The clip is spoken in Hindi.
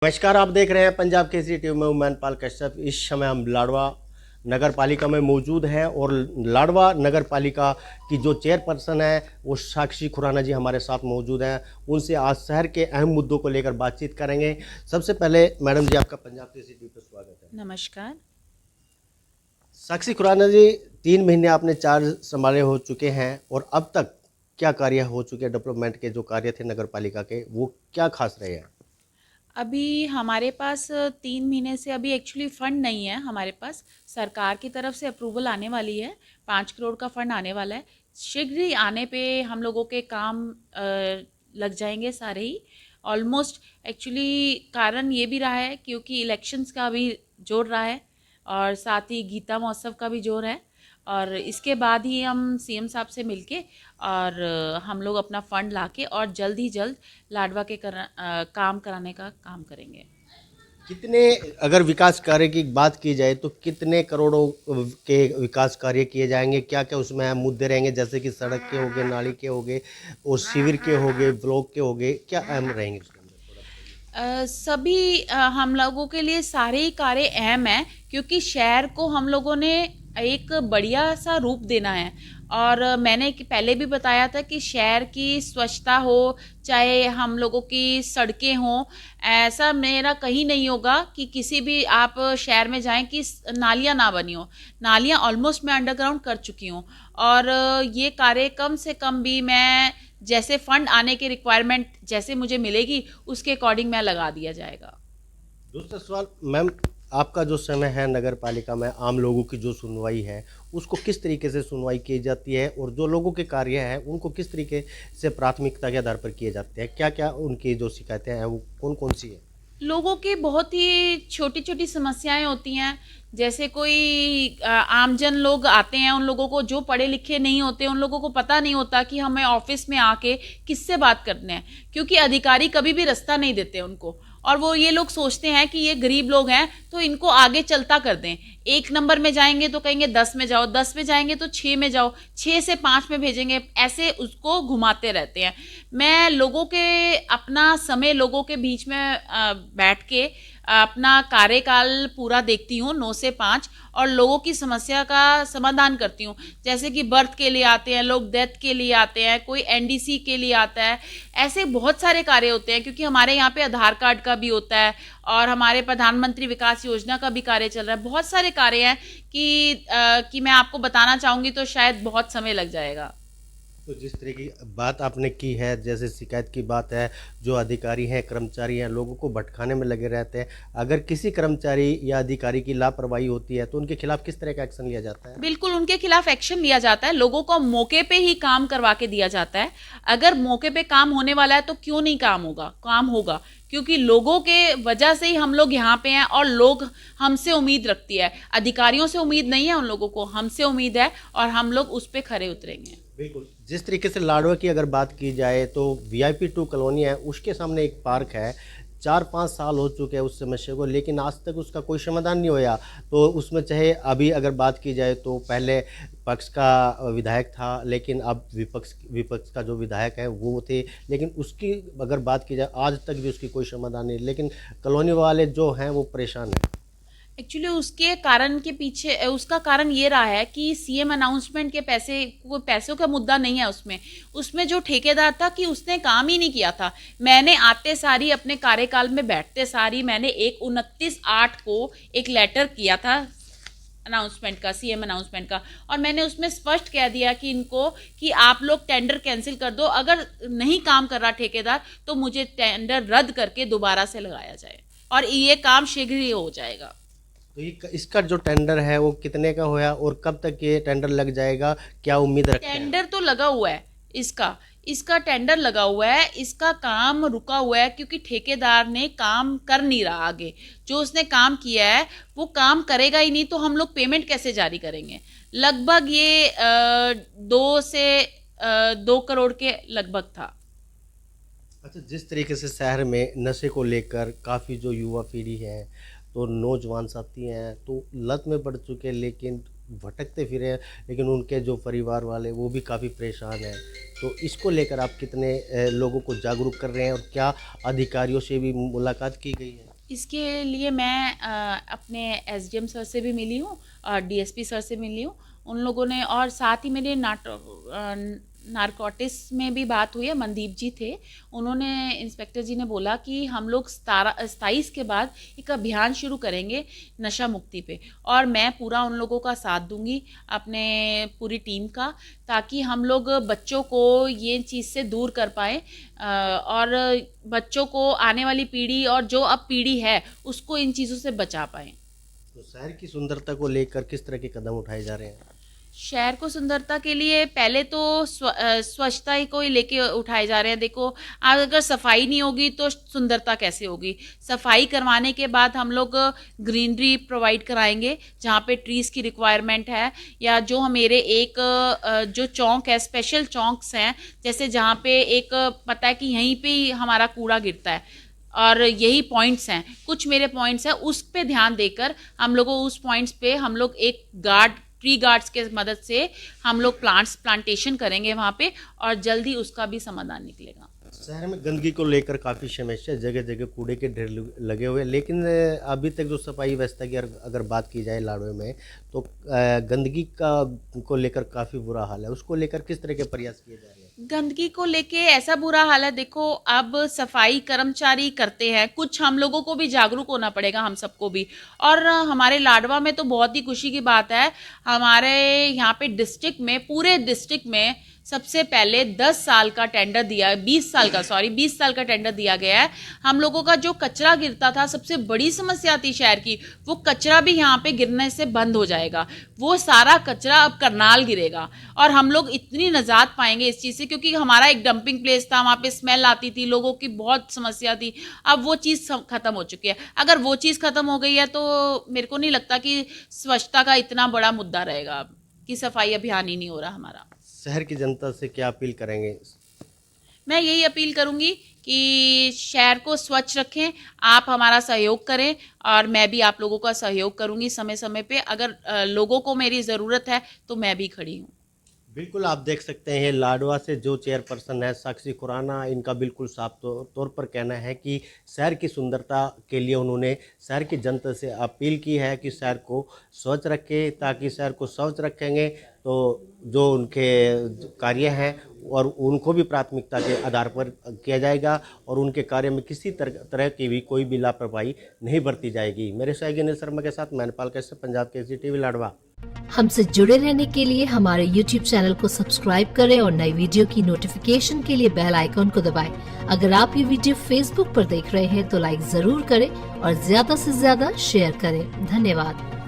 नमस्कार, आप देख रहे हैं पंजाब केसरी टीवी में मैनपाल कश्यप। इस समय हम लाडवा नगर पालिका में मौजूद हैं और लाडवा नगर पालिका की जो चेयरपर्सन है वो साक्षी खुराना जी हमारे साथ मौजूद हैं। उनसे आज शहर के अहम मुद्दों को लेकर बातचीत करेंगे। सबसे पहले मैडम जी, आपका पंजाब केसरी टीवी पर स्वागत है। नमस्कार। साक्षी खुराना जी, 3 महीने आपने चार्ज संभाले हो चुके हैं और अब तक क्या कार्य हो चुके हैं? डेवलपमेंट के जो कार्य थे नगर पालिका के, वो क्या खास रहे हैं? अभी हमारे पास 3 महीने से अभी एक्चुअली फ़ंड नहीं है हमारे पास। सरकार की तरफ से अप्रूवल आने वाली है, 5 करोड़ का फ़ंड आने वाला है। शीघ्र ही आने पे हम लोगों के काम लग जाएंगे सारे ही ऑलमोस्ट। एक्चुअली कारण ये भी रहा है क्योंकि इलेक्शंस का भी जोर रहा है और साथ ही गीता महोत्सव का भी जोर है। और इसके बाद ही हम सीएम साहब से मिलके और हम लोग अपना फ़ंड लाके और जल्द ही जल्द लाडवा के काम कराने का काम करेंगे। कितने, अगर विकास कार्य की बात की जाए तो कितने करोड़ों के विकास कार्य किए जाएंगे? क्या क्या उसमें अहम मुद्दे रहेंगे, जैसे कि सड़क के हो गए, नाली के हो गए और शिविर के हो गए, ब्लॉक के हो गए, क्या अहम रहेंगे उसके अंदर? सभी हम लोगों के लिए सारे ही कार्य अहम हैं क्योंकि शहर को हम लोगों ने एक बढ़िया सा रूप देना है। और मैंने पहले भी बताया था कि शहर की स्वच्छता हो, चाहे हम लोगों की सड़कें हों, ऐसा मेरा कहीं नहीं होगा कि किसी भी आप शहर में जाएं कि नालियां ना बनी हो। नालियां ऑलमोस्ट मैं अंडरग्राउंड कर चुकी हूँ और ये कार्य कम से कम भी मैं जैसे फंड आने की रिक्वायरमेंट जैसे मुझे मिलेगी उसके अकॉर्डिंग मैं लगा दिया जाएगा। दूसरा सवाल मैम, आपका जो समय है नगर पालिका में, आम लोगों की जो सुनवाई है उसको किस तरीके से सुनवाई की जाती है और जो लोगों के कार्य हैं उनको किस तरीके से प्राथमिकता के आधार पर किए जाते हैं? क्या क्या उनकी जो शिकायतें हैं वो कौन कौन सी है? लोगों की बहुत ही छोटी छोटी समस्याएं होती हैं। जैसे कोई आमजन लोग आते हैं, उन लोगों को जो पढ़े लिखे नहीं होते उन लोगों को पता नहीं होता कि हमें ऑफिस में आके किससे बात करने हैं, क्योंकि अधिकारी कभी भी रास्ता नहीं देते उनको। और वो ये लोग सोचते हैं कि ये गरीब लोग हैं तो इनको आगे चलता कर दें। 1 नंबर में जाएंगे तो कहेंगे 10 में जाओ, 10 में जाएंगे तो 6 में जाओ, 6 से 5 में भेजेंगे, ऐसे उसको घुमाते रहते हैं। मैं लोगों के अपना समय लोगों के बीच में बैठ के अपना कार्यकाल पूरा देखती हूँ 9 से 5 और लोगों की समस्या का समाधान करती हूँ। जैसे कि बर्थ के लिए आते हैं लोग, डेथ के लिए आते हैं, कोई एनडीसी के लिए आता है। ऐसे बहुत सारे कार्य होते हैं क्योंकि हमारे यहाँ पे आधार कार्ड का भी होता है और हमारे प्रधानमंत्री विकास योजना का भी कार्य चल रहा है। बहुत सारे कार्य हैं कि मैं आपको बताना चाहूँगी तो शायद बहुत समय लग जाएगा। तो जिस तरह की बात आपने की है, जैसे शिकायत की बात है, जो अधिकारी हैं, कर्मचारी हैं, लोगों को भटकाने में लगे रहते हैं, अगर किसी कर्मचारी या अधिकारी की लापरवाही होती है तो उनके खिलाफ किस तरह का एक्शन लिया जाता है? बिल्कुल उनके खिलाफ एक्शन लिया जाता है। लोगों को मौके पे ही काम करवा के दिया जाता है। अगर मौके पे काम होने वाला है तो क्यों नहीं काम होगा, क्योंकि लोगों के वजह से ही हम लोग यहाँ पे हैं और लोग हमसे उम्मीद रखती है। अधिकारियों से उम्मीद नहीं है उन लोगों को, हमसे उम्मीद है और हम लोग उस पर खरे उतरेंगे। बिल्कुल। जिस तरीके से लाडवा की अगर बात की जाए तो VIP 2 कॉलोनी है, उसके सामने एक पार्क है। 4-5 साल हो चुके हैं उस समस्या को, लेकिन आज तक उसका कोई समाधान नहीं होया। तो उसमें चाहे अभी अगर बात की जाए तो पहले पक्ष का विधायक था, लेकिन अब विपक्ष का जो विधायक है वो थे, लेकिन उसकी अगर बात की जाए आज तक भी उसकी कोई समाधान नहीं, लेकिन कॉलोनी वाले जो हैं वो परेशान हैं। एक्चुअली उसके कारण के पीछे उसका कारण ये रहा है कि सीएम अनाउंसमेंट के पैसों का मुद्दा नहीं है उसमें जो ठेकेदार था कि उसने काम ही नहीं किया था। मैंने आते सारी अपने कार्यकाल में बैठते सारी मैंने 29/8 को एक लेटर किया था अनाउंसमेंट का, सीएम अनाउंसमेंट का, और मैंने उसमें स्पष्ट कह दिया कि इनको कि आप लोग टेंडर कैंसिल कर दो, अगर नहीं काम कर रहा ठेकेदार तो मुझे टेंडर रद्द करके दोबारा से लगाया जाए और ये काम शीघ्र ही हो जाएगा। तो ये इसका जो टेंडर है वो कितने का होया और कब तक ये टेंडर लग जाएगा, क्या उम्मीद रखते हैं? टेंडर तो लगा हुआ है इसका टेंडर लगा हुआ है। इसका काम रुका हुआ है क्योंकि ठेकेदार ने काम कर नहीं रहा। आगे जो उसने काम किया है वो काम करेगा ही नहीं तो हम लोग पेमेंट कैसे जारी करेंगे। लगभग ये 2 करोड़ के लगभग था। अच्छा, जिस तरीके से शहर में नशे को लेकर काफ़ी जो युवा पीढ़ी है, तो नौजवान साथी हैं तो लत में पड़ चुके हैं, लेकिन भटकते फिरे हैं, लेकिन उनके जो परिवार वाले वो भी काफ़ी परेशान हैं। तो इसको लेकर आप कितने लोगों को जागरूक कर रहे हैं और क्या अधिकारियों से भी मुलाकात की गई है? इसके लिए मैं अपने एसडीएम सर से भी मिली हूँ और डीएसपी सर से मिली हूँ। उन लोगों ने, और साथ ही मेरे नारकोटिक्स में भी बात हुई है, मनदीप जी थे। उन्होंने, इंस्पेक्टर जी ने बोला कि हम लोग 27 के बाद एक अभियान शुरू करेंगे नशा मुक्ति पे, और मैं पूरा उन लोगों का साथ दूंगी, अपने पूरी टीम का, ताकि हम लोग बच्चों को ये चीज़ से दूर कर पाएँ और बच्चों को, आने वाली पीढ़ी और जो अब पीढ़ी है उसको इन चीज़ों से बचा पाएँ। तो शहर की सुंदरता को लेकर किस तरह के कदम उठाए जा रहे हैं? शहर को सुंदरता के लिए पहले तो स्वच्छता ही को ही लेके उठाए जा रहे हैं। देखो, आज अगर सफाई नहीं होगी तो सुंदरता कैसे होगी? सफाई करवाने के बाद हम लोग ग्रीनरी प्रोवाइड कराएंगे जहाँ पे ट्रीज़ की रिक्वायरमेंट है, या जो मेरे एक जो चौक है, स्पेशल चौक्स हैं, जैसे जहाँ पे एक पता है कि यहीं पे ही हमारा कूड़ा गिरता है और यही पॉइंट्स हैं, कुछ मेरे पॉइंट्स हैं, उस पे ध्यान देकर हम लोगों उस पॉइंट्स पे हम लोग एक ट्री गार्ड्स के मदद से हम लोग प्लांटेशन करेंगे वहाँ पे, और जल्दी उसका भी समाधान निकलेगा। शहर में गंदगी को लेकर काफ़ी समस्या, जगह जगह कूड़े के ढेर लगे हुए हैं, लेकिन अभी तक जो सफाई व्यवस्था की अगर बात की जाए लाड़वे में, तो गंदगी को लेकर काफ़ी बुरा हाल है। उसको लेकर किस तरह के प्रयास किए जा रहे हैं? गंदगी को लेके ऐसा बुरा हाल है, देखो अब सफाई कर्मचारी करते हैं, कुछ हम लोगों को भी जागरूक होना पड़ेगा, हम सबको भी। और हमारे लाडवा में तो बहुत ही खुशी की बात है, हमारे यहाँ पे डिस्ट्रिक्ट में, पूरे डिस्ट्रिक्ट में सबसे पहले 10 साल का टेंडर दिया, 20 साल का टेंडर दिया गया है। हम लोगों का जो कचरा गिरता था, सबसे बड़ी समस्या थी शहर की, वो कचरा भी यहाँ पे गिरने से बंद हो जाएगा। वो सारा कचरा अब करनाल गिरेगा और हम लोग इतनी निजात पाएंगे इस चीज़ से, क्योंकि हमारा एक डंपिंग प्लेस था, वहाँ पे स्मेल आती थी, लोगों की बहुत समस्या थी। अब वो चीज़ खत्म हो चुकी है। अगर वो चीज़ खत्म हो गई है तो मेरे को नहीं लगता कि स्वच्छता का इतना बड़ा मुद्दा रहेगा, अब कि सफाई अभियान ही नहीं हो रहा हमारा। शहर की जनता से क्या अपील करेंगे? मैं यही अपील करूंगी कि शहर को स्वच्छ रखें, आप हमारा सहयोग करें और मैं भी आप लोगों का सहयोग करूंगी समय समय पे। अगर लोगों को मेरी ज़रूरत है तो मैं भी खड़ी हूँ। बिल्कुल, आप देख सकते हैं लाडवा से जो चेयरपर्सन है साक्षी खुराना, इनका बिल्कुल साफ तौर पर कहना है कि शहर की सुंदरता के लिए उन्होंने शहर की जनता से अपील की है कि शहर को स्वच्छ रखें, ताकि शहर को स्वच्छ रखेंगे तो जो उनके कार्य हैं और उनको भी प्राथमिकता के आधार पर किया जाएगा और उनके कार्य में किसी तरह की भी कोई भी लापरवाही नहीं बरती जाएगी। मेरे सहयोगी अनिल शर्मा के साथ मैं नेपाल कैसे, पंजाब केसरी टीवी लाडवा। हमसे जुड़े रहने के लिए हमारे YouTube चैनल को सब्सक्राइब करें और नई वीडियो की नोटिफिकेशन के लिए बेल आइकॉन को दबाएं। अगर आप ये वीडियो Facebook पर देख रहे हैं तो लाइक जरूर करें और ज्यादा से ज्यादा शेयर करें। धन्यवाद।